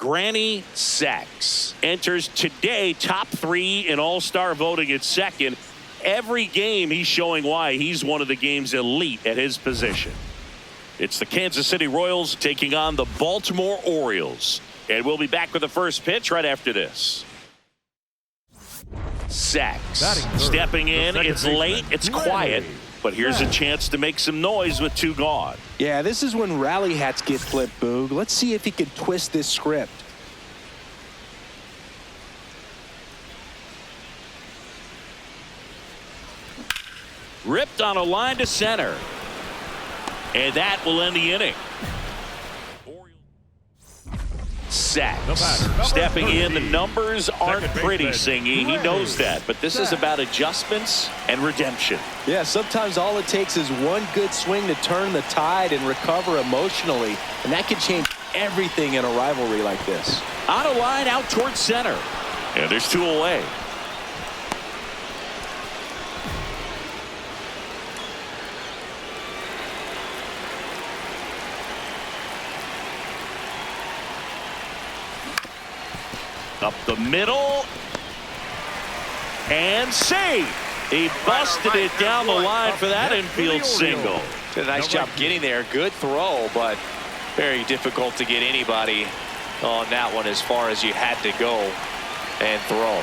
Granny Sachs enters today top 3 in all-star voting at second. Every game he's showing why he's one of the game's elite at his position. It's the Kansas City Royals taking on the Baltimore Orioles. And we'll be back with the first pitch right after this. Sachs stepping in. It's late. It's quiet. But here's a chance to make some noise with 2 gone. Yeah, this is when rally hats get flipped, Boog. Let's see if he can twist this script. Ripped on a line to center. And that will end the inning. Sachs stepping in. The numbers aren't pretty, Singy. He knows that. But this is about adjustments and redemption. Yeah, sometimes all it takes is one good swing to turn the tide and recover emotionally. And that can change everything in a rivalry like this. On a line out towards center. And there's 2 away. Up the middle. And safe. He busted it down the line for that infield single. Did a nice job getting there. Good throw, but very difficult to get anybody on that one as far as you had to go and throw.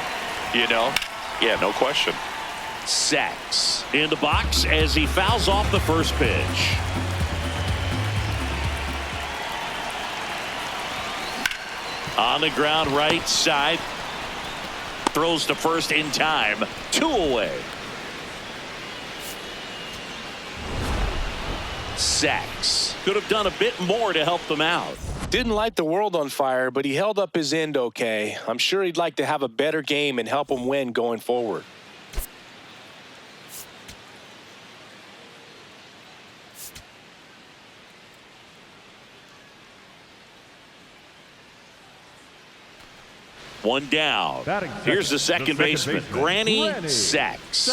You know? Yeah, no question. Sachs in the box as he fouls off the first pitch. On the ground right side. Throws to first in time. 2 away. Sachs could have done a bit more to help them out. Didn't light the world on fire, but he held up his end okay. I'm sure he'd like to have a better game and help him win going forward. One down. Here's the second baseman, Granny Sachs.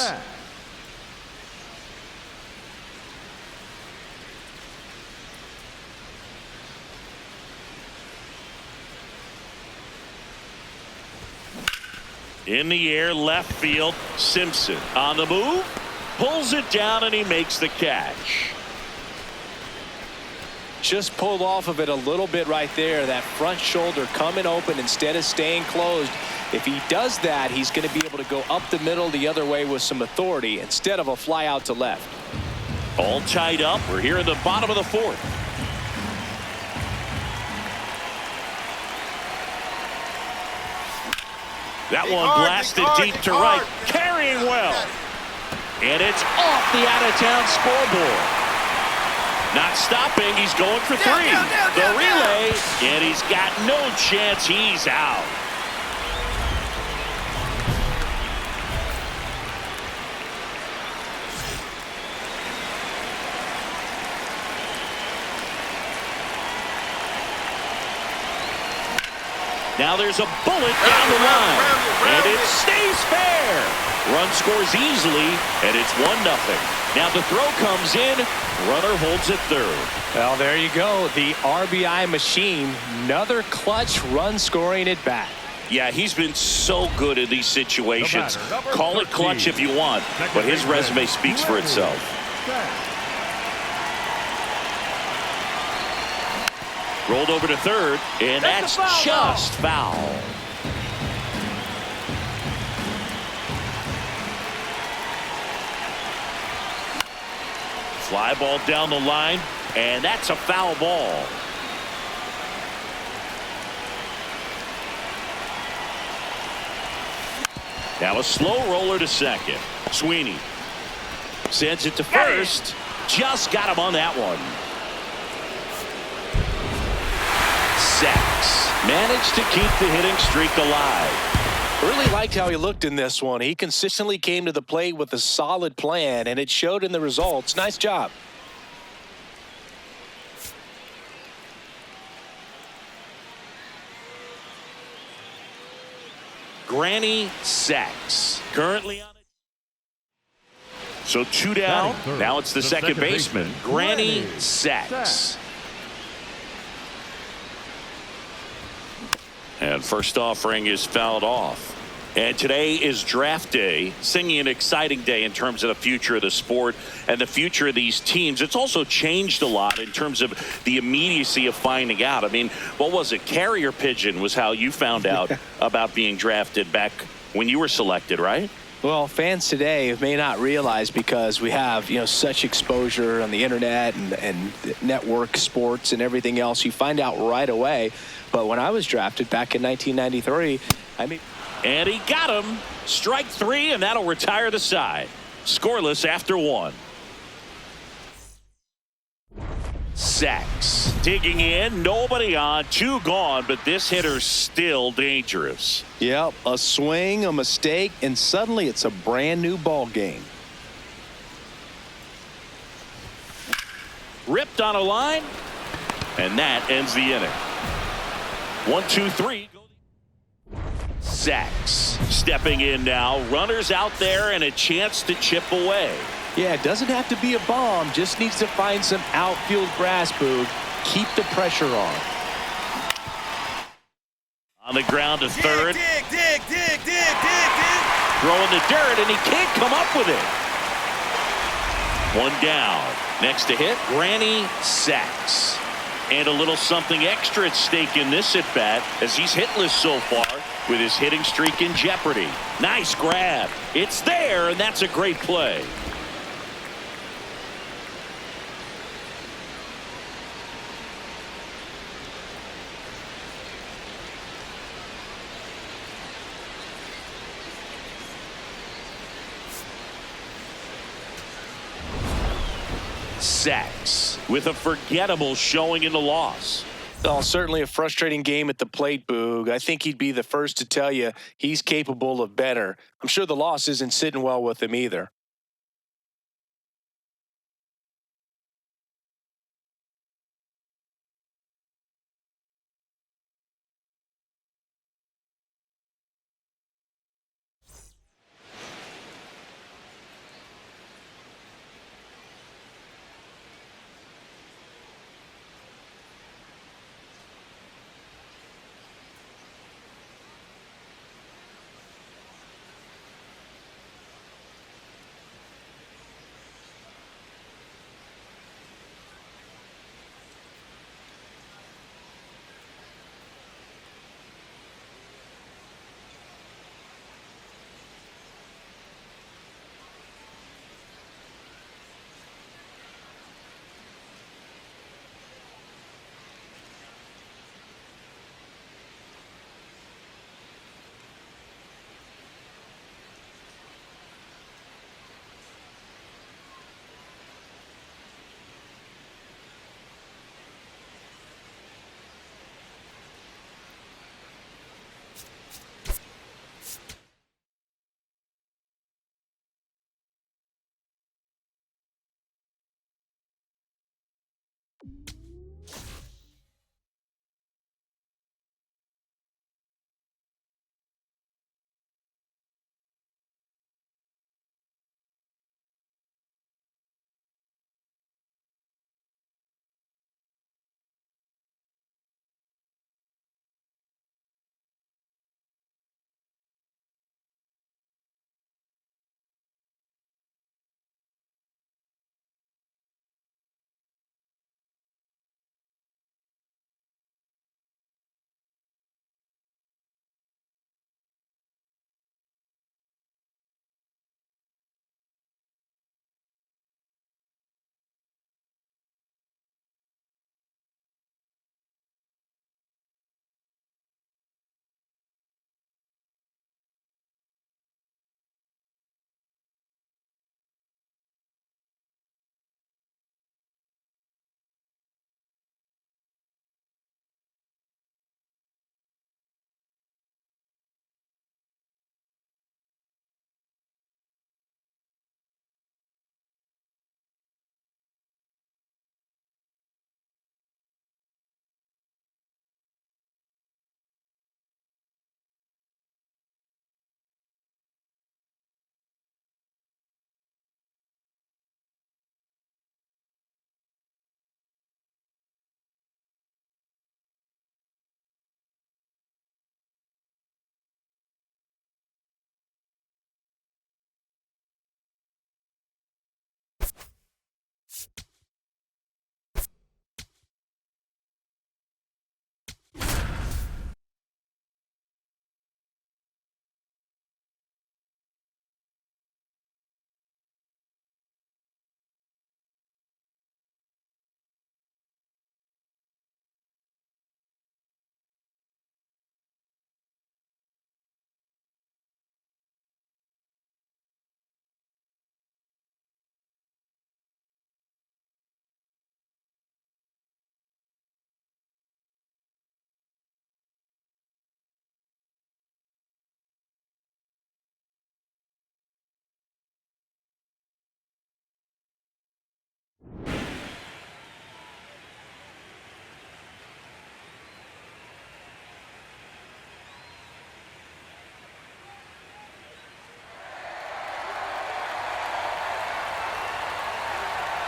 In the air, left field, Simpson on the move, pulls it down, and he makes the catch. Just pulled off of it a little bit right there. That front shoulder coming open instead of staying closed. If he does that, he's going to be able to go up the middle the other way with some authority instead of a fly out to left. All tied up. We're here in the bottom of the 4th. That one blasted deep to right. Carrying well. And it's off the out-of-town scoreboard. Not stopping. He's going for 3. The relay. And he's got no chance. He's out. Now there's a bullet down the line. And it stays fair. Run scores easily. And it's 1-0. Now the throw comes in. Runner holds at third. Well, there you go. The RBI machine. Another clutch run scoring at bat. Yeah, he's been so good in these situations. Call it clutch if you want, but his resume speaks for itself. Rolled over to third, and that's just foul. Fly ball down the line, and that's a foul ball. Now a slow roller to second. Sweeney sends it to first. Just got him on that one. Sachs managed to keep the hitting streak alive. Really liked how he looked in this one. He consistently came to the plate with a solid plan, and it showed in the results. Nice job. Granny Sachs currently on it. So 2 down. Now it's the second baseman, Granny Sachs. And first offering is fouled off. And today is draft day, singing an exciting day in terms of the future of the sport and the future of these teams. It's also changed a lot in terms of the immediacy of finding out. I mean, what was it? Carrier pigeon was how you found out about being drafted back when you were selected, right? Well, fans today may not realize, because we have, such exposure on the internet and network sports and everything else. You find out right away. But when I was drafted back in 1993, and he got him. Strike three, and that'll retire the side. Scoreless after one. Sacks digging in, nobody on, two gone, but this hitter's still dangerous. Yep, a swing, a mistake, and suddenly it's a brand new ball game. Ripped on a line, and that ends the inning. 1, 2, 3. Sacks stepping in now. Runners out there and a chance to chip away. Yeah, it doesn't have to be a bomb. Just needs to find some outfield grass, Boog. Keep the pressure on. On the ground to third. Dig. Throwing the dirt, and he can't come up with it. One down. Next to hit, Granny Sacks. And a little something extra at stake in this at-bat, as he's hitless so far with his hitting streak in jeopardy. Nice grab. It's there, and that's a great play. Sacks with a forgettable showing in the loss. Well, certainly a frustrating game at the plate, Boog. I think he'd be the first to tell you he's capable of better. I'm sure the loss isn't sitting well with him either.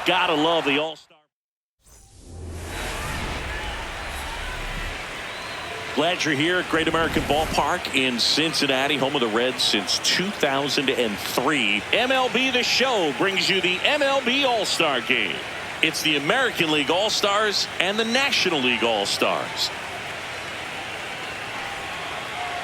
Gotta love the All-Star. Glad you're here at Great American Ballpark in Cincinnati, home of the Reds since 2003. MLB The Show brings you the MLB All-Star Game. It's the American League All-Stars and the National League All-Stars.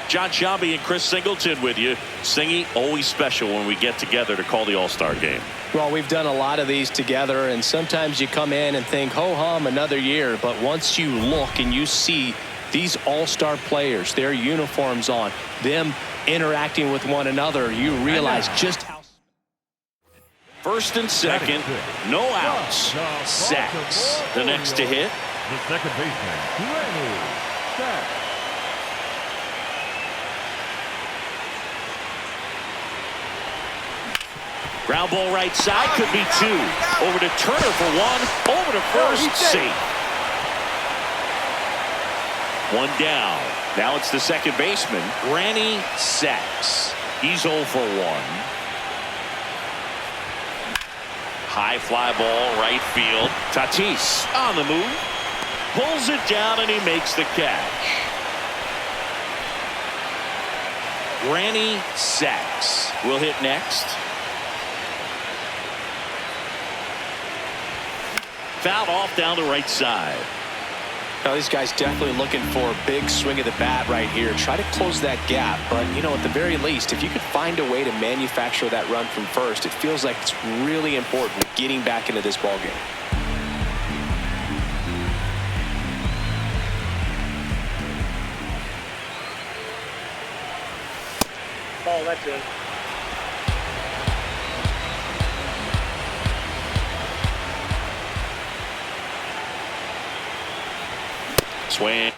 John Sciambi and Chris Singleton with you. Singy, always special when we get together to call the All-Star Game. Well, we've done a lot of these together, and sometimes you come in and think, ho-hum, another year. But once you look and you see these all-star players, their uniforms on, them interacting with one another, you realize just how. First and second, no outs. Sacks. The next to hit. The second baseman, Granny Sacks. Ground ball right side, could be two. Over to Turner for one. Over to first, safe. One down. Now it's the second baseman, Granny Sacks. He's 0 for 1. High fly ball, right field. Tatis on the move. Pulls it down and he makes the catch. Granny Sacks will hit next. Fouled off down the right side. Now, these guys definitely looking for a big swing of the bat right here. Try to close that gap. But, you know, at the very least, if you could find a way to manufacture that run from first, it feels like it's really important getting back into this ball game. Oh, that's it. Swing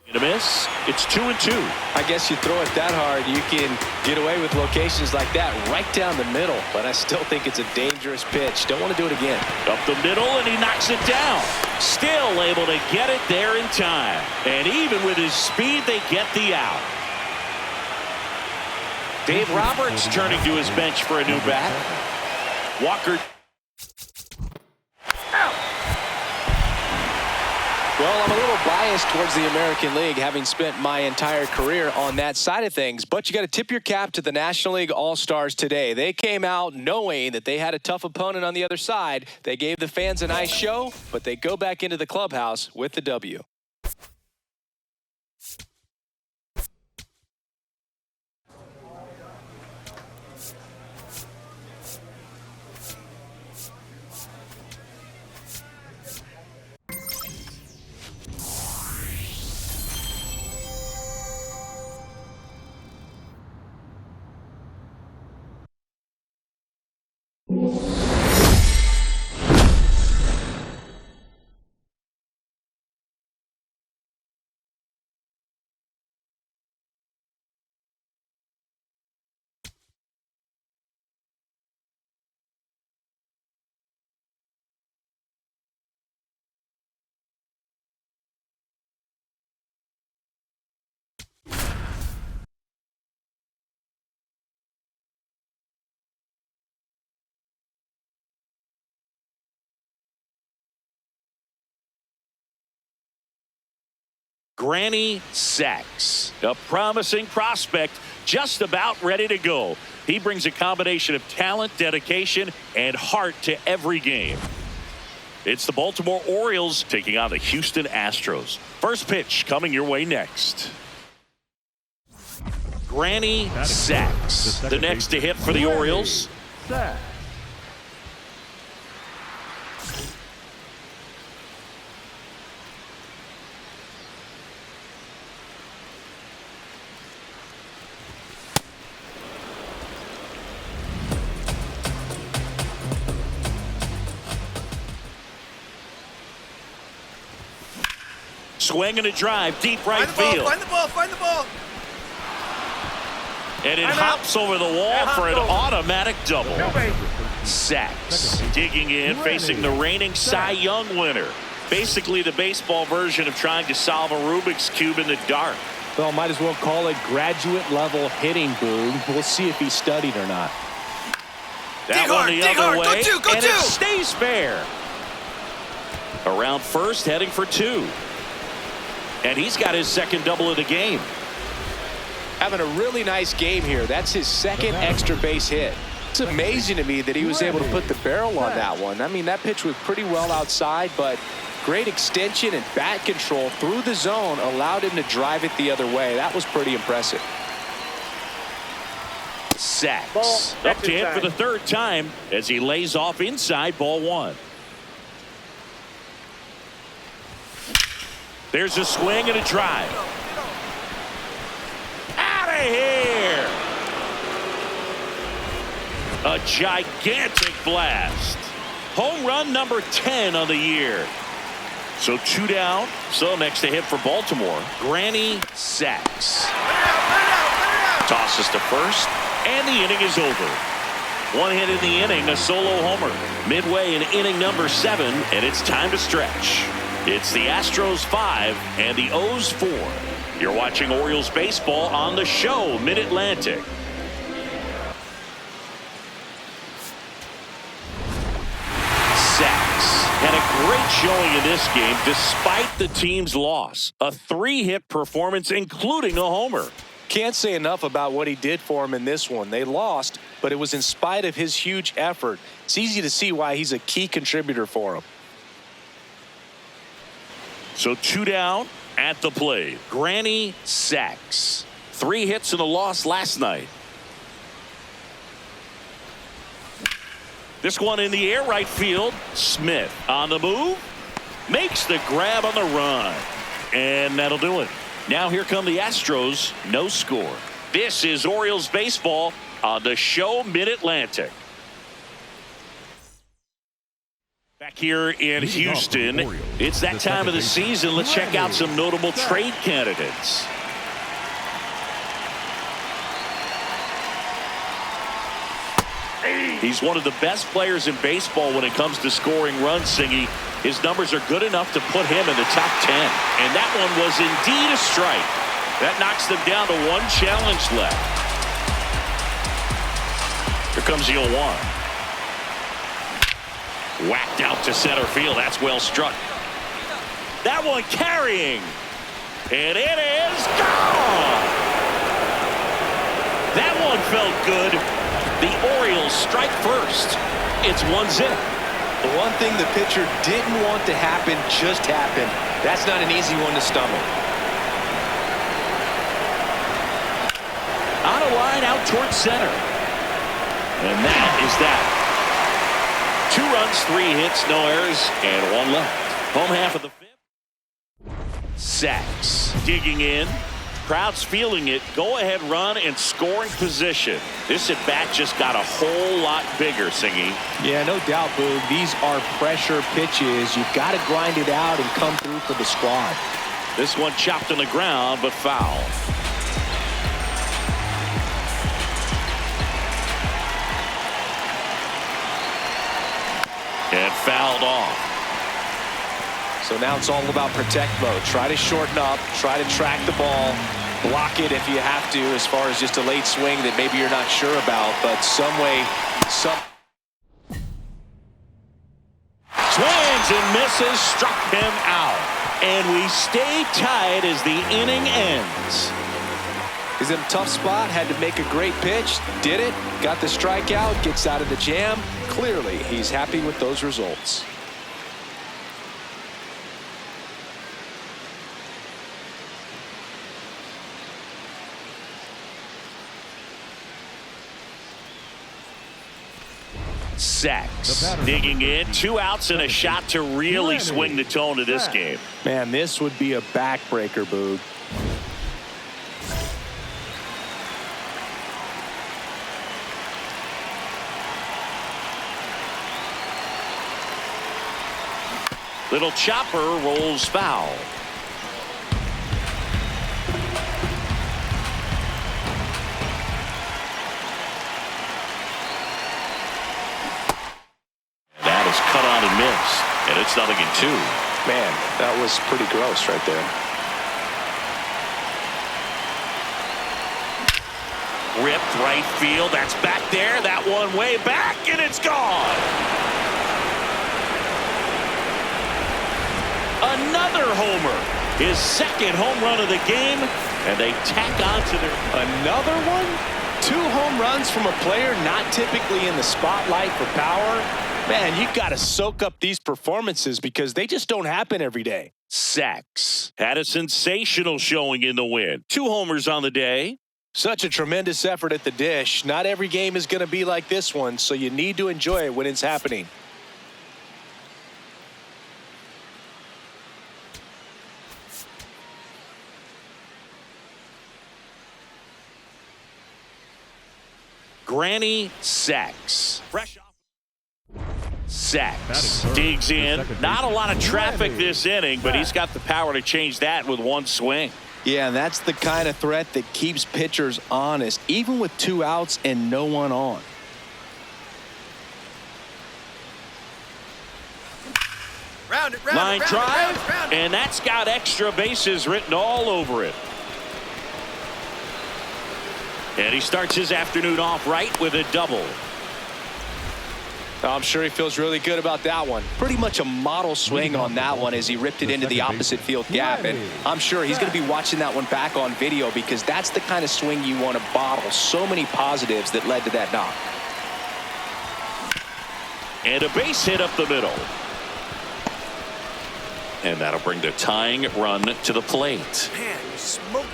and a miss. It's 2-2. I guess you throw it that hard, you can get away with locations like that right down the middle. But I still think it's a dangerous pitch. Don't want to do it again. Up the middle, and he knocks it down. Still able to get it there in time. And even with his speed, they get the out. Dave Roberts turning to his bench for a new bat. Walker. Well, I'm a little biased towards the American League, having spent my entire career on that side of things. But you got to tip your cap to the National League All-Stars today. They came out knowing that they had a tough opponent on the other side. They gave the fans a nice show, but they go back into the clubhouse with the W. Granny Sacks, a promising prospect, just about ready to go. He brings a combination of talent, dedication, and heart to every game. It's the Baltimore Orioles taking on the Houston Astros. First pitch coming your way next. Granny Sacks, the next to hit for the Orioles. Sacks. Swing and a drive, deep right field. Find the ball, find the ball. And it hops over the wall for an automatic double. Sacks digging in, facing the reigning Cy Young winner. Basically the baseball version of trying to solve a Rubik's Cube in the dark. Well, might as well call it graduate level hitting, Boog. We'll see if he studied or not. That one the other way, and it stays fair. Around first, heading for 2. And he's got his second double of the game. Having a really nice game here. That's his second extra base hit. It's amazing to me that he was able to put the barrel on that one. I mean, that pitch was pretty well outside, but great extension and bat control through the zone allowed him to drive it the other way. That was pretty impressive. Sacks. Up to hit for the third time as he lays off inside, ball 1. There's a swing and a drive. Out of here. A gigantic blast. Home run number 10 on the year. So 2 down. So next to hit for Baltimore, Granny Sacks. Tosses to first, and the inning is over. 1 hit in the inning, a solo homer. Midway in inning number 7, and it's time to stretch. It's the Astros 5 and the O's 4. You're watching Orioles baseball on the show, Mid-Atlantic. Sacks had a great showing in this game despite the team's loss. A 3-hit performance, including a homer. Can't say enough about what he did for him in this one. They lost, but it was in spite of his huge effort. It's easy to see why he's a key contributor for him. So 2 down at the plate. Granny Sacks. 3 hits in a loss last night. This one in the air, right field. Smith on the move. Makes the grab on the run. And that'll do it. Now here come the Astros. No score. This is Orioles baseball on the show Mid-Atlantic. Back here in Houston, it's that time of the season. Let's check out some notable trade candidates. He's one of the best players in baseball when it comes to scoring runs, Singy. His numbers are good enough to put him in the top 10. And that one was indeed a strike. That knocks them down to 1 challenge left. Here comes the 0-1. Whacked out to center field. That's well struck. That one carrying. And it is gone. That one felt good. The Orioles strike first. It's 1-0. The one thing the pitcher didn't want to happen just happened. That's not an easy one to stomach. On a line out towards center. And that is that. 2 runs, 3 hits, no errors, and 1 left. Home half of the 5th. Sacks digging in. Crowd's feeling it. Go ahead run and scoring position. This at bat just got a whole lot bigger, Singy. Yeah, no doubt, Boog. These are pressure pitches. You've got to grind it out and come through for the squad. This one chopped on the ground, but foul. And fouled off. So now it's all about protect mode. Try to shorten up, try to track the ball, block it if you have to, as far as just a late swing that maybe you're not sure about, but some way, Swings and misses, struck him out. And we stay tied as the inning ends. He's in a tough spot, had to make a great pitch, did it, got the strikeout, gets out of the jam. Clearly, he's happy with those results. Sacks digging in, 2 outs and a shot to really swing the tone of this game. Man, this would be a backbreaker, Boog. Little chopper rolls foul. That is cut on and missed, and it's 0-2. Man, that was pretty gross right there. Ripped right field. That's back there. That one way back, and it's gone. Another homer. His second home run of the game, and they tack on to their... Another one? 2 home runs from a player not typically in the spotlight for power. Man, you got to soak up these performances because they just don't happen every day. Sacks had a sensational showing in the win. 2 homers on the day. Such a tremendous effort at the dish. Not every game is going to be like this one, so you need to enjoy it when it's happening. Granny Sacks. Fresh off. Sacks digs in. Not a lot of traffic this inning, but he's got the power to change that with one swing. Yeah, and that's the kind of threat that keeps pitchers honest, even with 2 outs and no one on. Line drive, and that's got extra bases written all over it. And he starts his afternoon off right with a double. I'm sure he feels really good about that one. Pretty much a model swing on that one as he ripped it into the opposite field gap. And I'm sure he's going to be watching that one back on video because that's the kind of swing you want to bottle. So many positives that led to that knock. And a base hit up the middle. And that'll bring the tying run to the plate. Man, you smoke.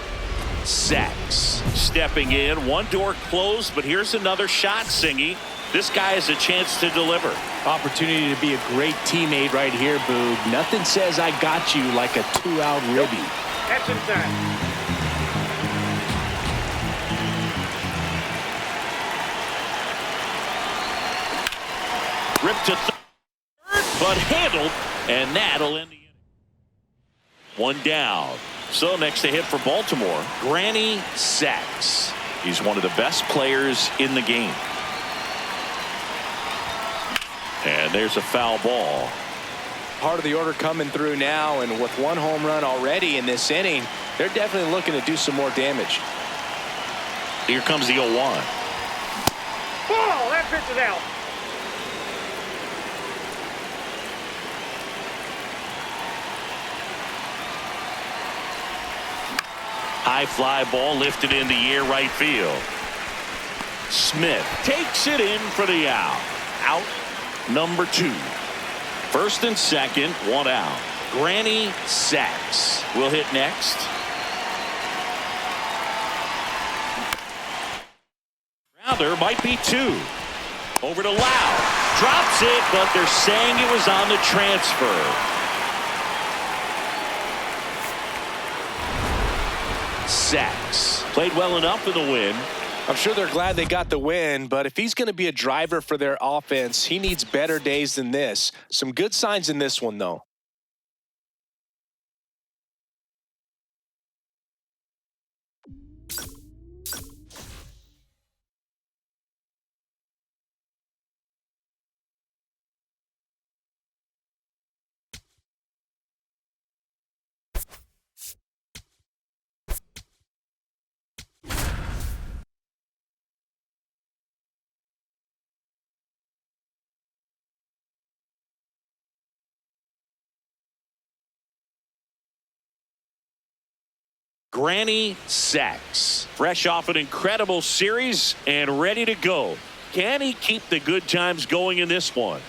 Sacks stepping in. One door closed, but here's another shot, Singy. This guy has a chance to deliver. Opportunity to be a great teammate right here, Boog. Nothing says I got you like a 2-out ribby. That's inside. Ripped to third, but handled, and that'll end the inning. One down. So next to hit for Baltimore, Granny Sacks. He's one of the best players in the game. And there's a foul ball. Part of the order coming through now, and with 1 home run already in this inning, they're definitely looking to do some more damage. Here comes the 0-1. Ball, that pitch is out. High fly ball lifted in the air right field. Smith takes it in for the out. Out number 2. First and second, 1 out. Granny Sacks will hit next. Now there might be 2. Over to Lau. Drops it, but they're saying it was on the transfer. Sacks played well enough in the win. I'm sure they're glad they got the win, but if he's going to be a driver for their offense, he needs better days than this. Some good signs in this one, though. Granny Sacks, fresh off an incredible series and ready to go. Can he keep the good times going in this one?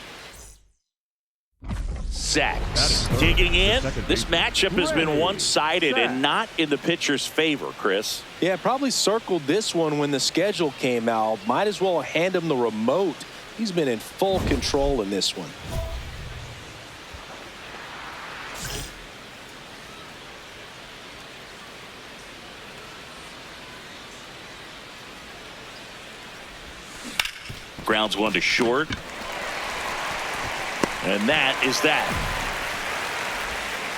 Sacks digging in. This matchup has been one-sided and not in the pitcher's favor, Chris. Yeah, probably circled this one when the schedule came out. Might as well hand him the remote. He's been in full control in this one. Grounds one to short. And that is that.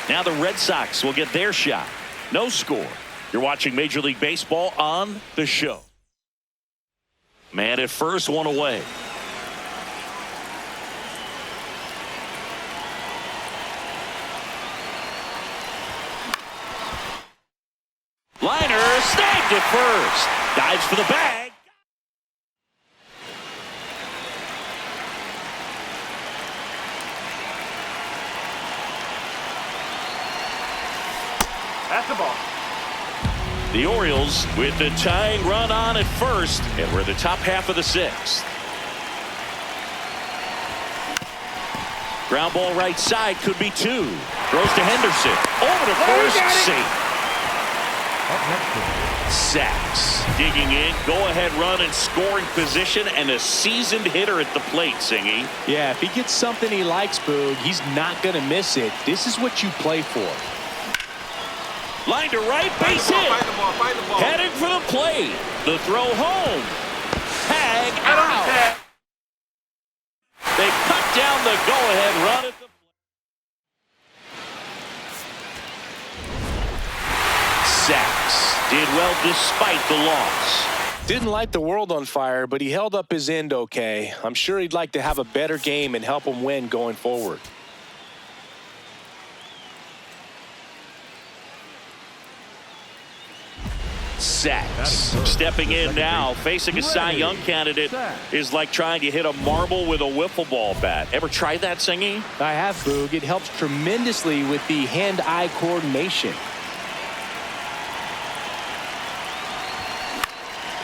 Now the Red Sox will get their shot. No score. You're watching Major League Baseball on the show. Man at first, 1 away. Liner snagged at first. Dives for the bag. That's the ball. The Orioles with the tying run on at first, and we're the top half of the sixth. Ground ball right side, could be two. Throws to Henderson. Over to first, safe. Up next, Sacks. Digging in, go-ahead run in scoring position, and a seasoned hitter at the plate, Singy. Yeah, if he gets something he likes, Boog, he's not going to miss it. This is what you play for. Line to right, base hit. Find the ball. Heading for the plate. The throw home. Tag out. They cut down the go-ahead run at the Sacks. Did well despite the loss. Didn't light the world on fire, but he held up his end okay. I'm sure he'd like to have a better game and help him win going forward. Sacks. Stepping in now, facing a Cy Young candidate is like trying to hit a marble with a wiffle ball bat. Ever tried that, Singy? I have, Boog. It helps tremendously with the hand-eye coordination.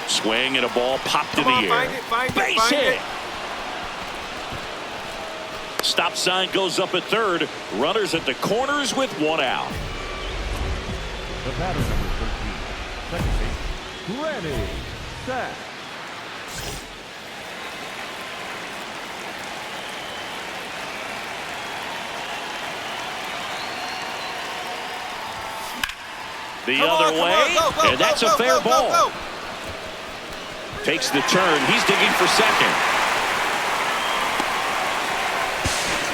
Swing and a ball popped in the air. Base hit. Stop sign goes up at third. Runners at the corners with one out. the batter number 13, second base, Granny Sack. The other way, and that's a fair ball. Takes the turn. He's digging for second.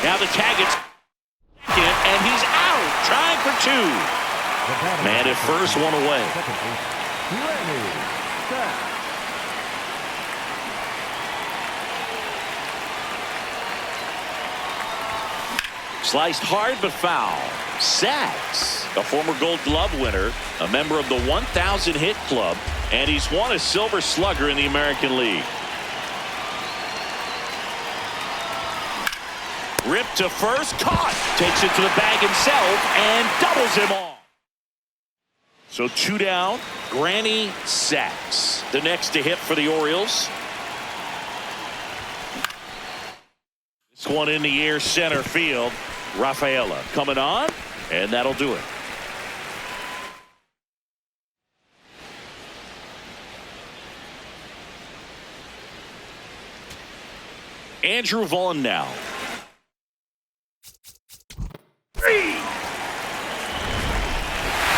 Now the tag is second, and he's out. Trying for two. Man at first, one away. Granny Sack. Sliced hard but foul. Sacks, a former Gold Glove winner, a member of the 1,000 hit club, and he's won a Silver Slugger in the American League. Ripped to first, caught, takes it to the bag himself, and doubles him off. So two down, Granny Sacks, the next to hit for the Orioles. This one in the air, center field. Rafaela coming on, and that'll do it. Andrew Vaughn now.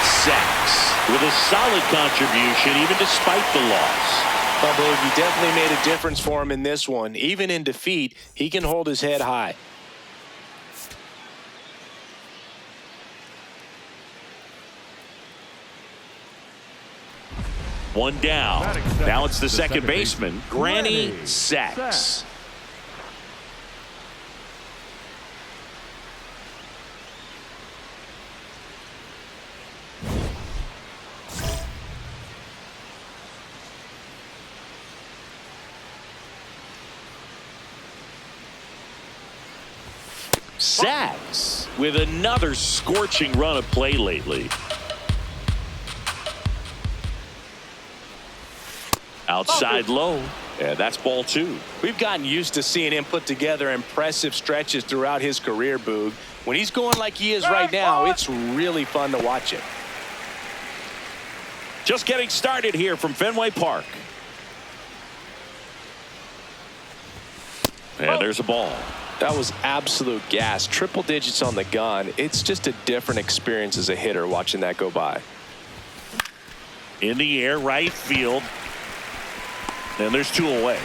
Sacks with a solid contribution even despite the loss. Although he definitely made a difference for him in this one. Even in defeat, he can hold his head high. One down. Now it's the second baseman, Granny Sacks. Sacks with another scorching run of play lately. Outside low, and that's ball two. We've gotten used to seeing him put together impressive stretches throughout his career, Boog. When he's going like he is right now, it's really fun to watch him. Just getting started here from Fenway Park. And there's a ball. That was absolute gas. Triple digits on the gun. It's just a different experience as a hitter watching that go by. In the air, right field. And there's two away.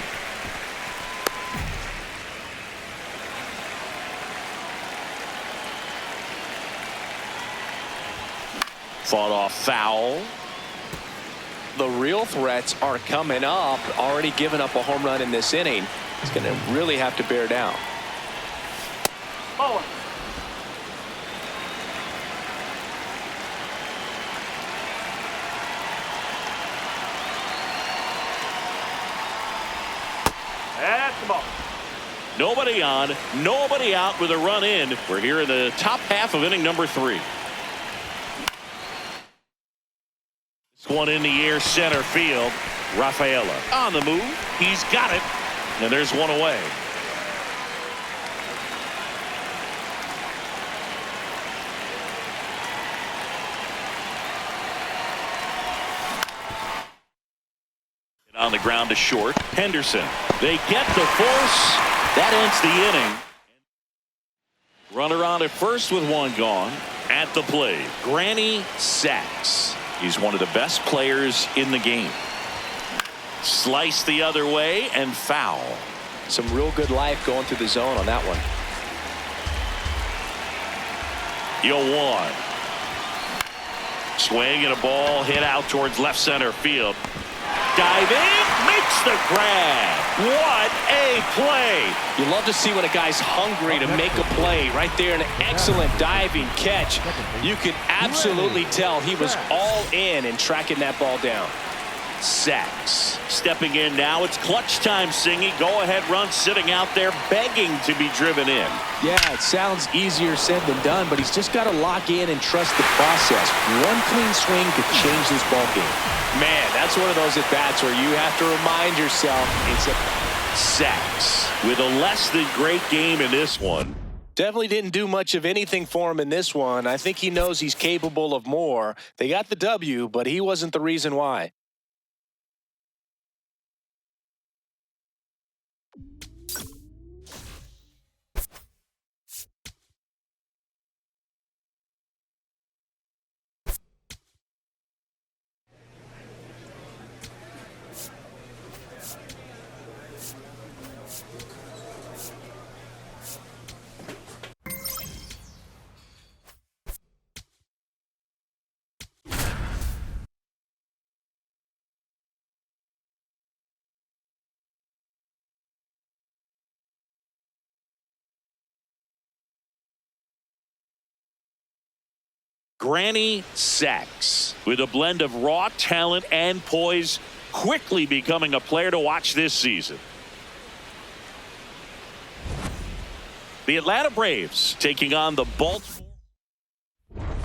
Fought off foul. The real threats are coming up. Already given up a home run in this inning. He's going to really have to bear down. Ball. That's the ball. Nobody on, nobody out with a run in. We're here in the top half of inning number 3. one in the air center field. Rafaela on the move. He's got it. And there's one away. On the ground to short. Henderson. They get the force. That ends the inning. Runner on at first with one gone. At the plate, Granny Sachs. He's one of the best players in the game. Slice the other way and foul. Some real good life going through the zone on that one. 0-1. Swing and a ball hit out towards left center field. Diving, makes the grab. What a play. You love to see when a guy's hungry to make a play. Right there, an excellent diving catch. You can absolutely tell he was all in tracking that ball down. Sachs stepping in now. It's clutch time, Singy. Go ahead run sitting out there begging to be driven in. Yeah, it sounds easier said than done, but he's just got to lock in and trust the process. One clean swing could change this ball game. Man, that's one of those at-bats where you have to remind yourself it's a... Sachs with a less than great game in this one. Definitely didn't do much of anything for him in this one. I think he knows he's capable of more. They got the W, but he wasn't the reason why. Granny Sachs with a blend of raw talent and poise, quickly becoming a player to watch this season. The Atlanta Braves taking on the Baltimore.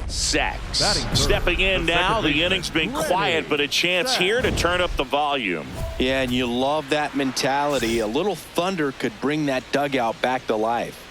Sachs stepping in now. The inning's been quiet, but a chance here to turn up the volume. Yeah, and you love that mentality. A little thunder could bring that dugout back to life.